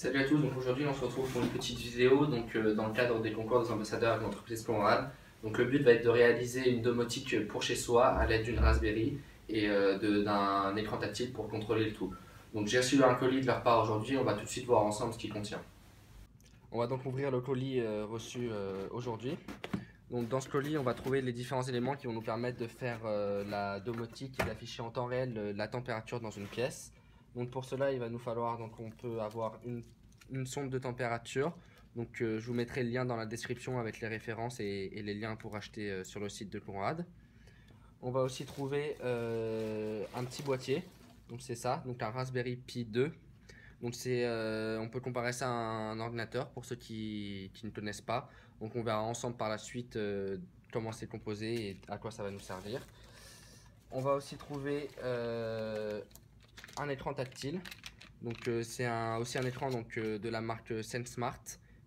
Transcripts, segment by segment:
Salut à tous, donc aujourd'hui on se retrouve pour une petite vidéo dans le cadre des concours des ambassadeurs de l'entreprise Conrad. Donc le but va être de réaliser une domotique pour chez soi à l'aide d'une Raspberry et d'un écran tactile pour contrôler le tout. Donc j'ai reçu un colis de leur part aujourd'hui, on va tout de suite voir ensemble ce qu'il contient. On va donc ouvrir le colis reçu aujourd'hui. Donc dans ce colis, on va trouver les différents éléments qui vont nous permettre de faire la domotique et d'afficher en temps réel la température dans une pièce. Donc pour cela, il va nous falloir, donc on peut avoir une sonde de température. Donc je vous mettrai le lien dans la description avec les références et les liens pour acheter sur le site de Conrad. On va aussi trouver un petit boîtier. Donc c'est ça, donc un Raspberry Pi 2. Donc on peut comparer ça à un ordinateur pour ceux qui ne connaissent pas. Donc on verra ensemble par la suite comment c'est composé et à quoi ça va nous servir. On va aussi trouver un écran tactile. Donc c'est aussi un écran de la marque SenseSmart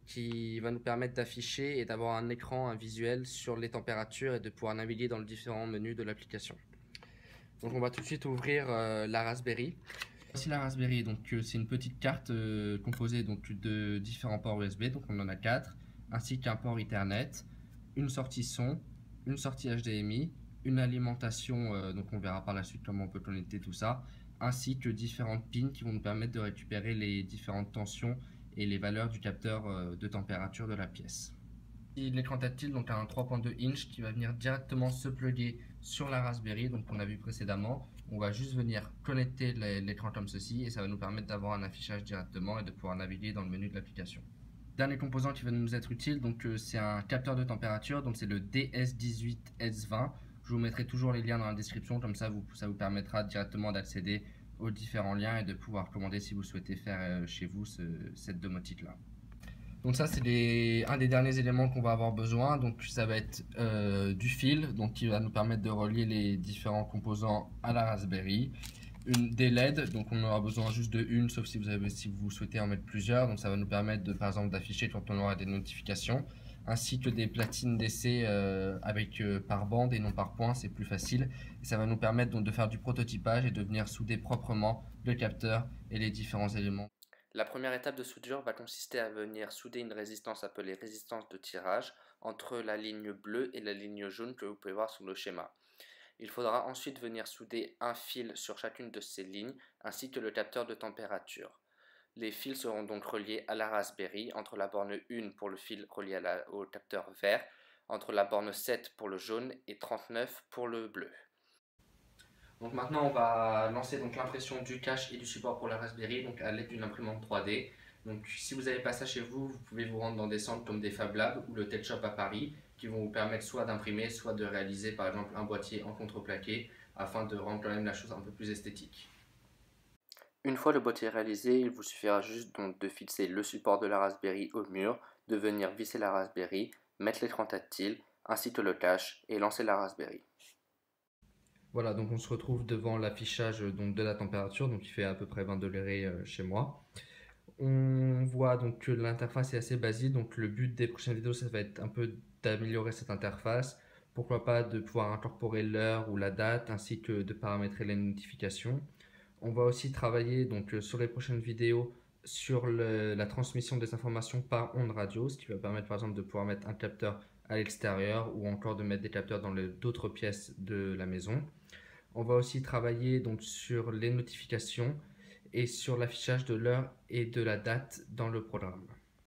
qui va nous permettre d'afficher et d'avoir un écran, un visuel sur les températures et de pouvoir naviguer dans les différents menus de l'application. Donc on va tout de suite ouvrir la Raspberry. Voici la Raspberry, donc c'est une petite carte composée de différents ports USB, donc on en a 4, ainsi qu'un port Ethernet, une sortie son, une sortie HDMI, une alimentation, donc on verra par la suite comment on peut connecter tout ça, ainsi que différentes pins qui vont nous permettre de récupérer les différentes tensions et les valeurs du capteur de température de la pièce. L'écran tactile donc a un 3.2 inch qui va venir directement se plugger sur la Raspberry, donc on a vu précédemment. On va juste venir connecter l'écran comme ceci et ça va nous permettre d'avoir un affichage directement et de pouvoir naviguer dans le menu de l'application. Dernier composant qui va nous être utile, donc c'est un capteur de température, donc c'est le DS18S20. Je vous mettrai toujours les liens dans la description, comme ça vous permettra directement d'accéder aux différents liens et de pouvoir commander si vous souhaitez faire chez vous cette domotique là. Donc ça c'est un des derniers éléments qu'on va avoir besoin, donc ça va être du fil, donc qui va nous permettre de relier les différents composants à la Raspberry, des LED, donc on aura besoin juste de une, sauf si vous souhaitez en mettre plusieurs, donc ça va nous permettre par exemple d'afficher quand on aura des notifications, ainsi que des platines d'essai par bande et non par point, c'est plus facile, et ça va nous permettre donc de faire du prototypage et de venir souder proprement le capteur et les différents éléments. La première étape de soudure va consister à venir souder une résistance appelée résistance de tirage entre la ligne bleue et la ligne jaune que vous pouvez voir sur le schéma. Il faudra ensuite venir souder un fil sur chacune de ces lignes ainsi que le capteur de température. Les fils seront donc reliés à la Raspberry entre la borne 1 pour le fil relié au capteur vert, entre la borne 7 pour le jaune et 39 pour le bleu. Donc maintenant on va lancer l'impression du cache et du support pour la Raspberry donc à l'aide d'une imprimante 3D. Donc si vous n'avez pas ça chez vous, vous pouvez vous rendre dans des centres comme des Fab Labs ou le Tech Shop à Paris qui vont vous permettre soit d'imprimer, soit de réaliser par exemple un boîtier en contreplaqué afin de rendre quand même la chose un peu plus esthétique. Une fois le boîtier réalisé, il vous suffira juste donc de fixer le support de la Raspberry au mur, de venir visser la Raspberry, mettre l'écran tactile ainsi que le cache et lancer la Raspberry. Voilà, donc on se retrouve devant l'affichage de la température, donc il fait à peu près 20 degrés chez moi. On voit donc que l'interface est assez basique, donc le but des prochaines vidéos, ça va être un peu d'améliorer cette interface. Pourquoi pas de pouvoir incorporer l'heure ou la date, ainsi que de paramétrer les notifications. On va aussi travailler sur les prochaines vidéos sur la transmission des informations par onde radio, ce qui va permettre par exemple de pouvoir mettre un capteur à l'extérieur ou encore de mettre des capteurs dans d'autres pièces de la maison. On va aussi travailler sur les notifications et sur l'affichage de l'heure et de la date dans le programme.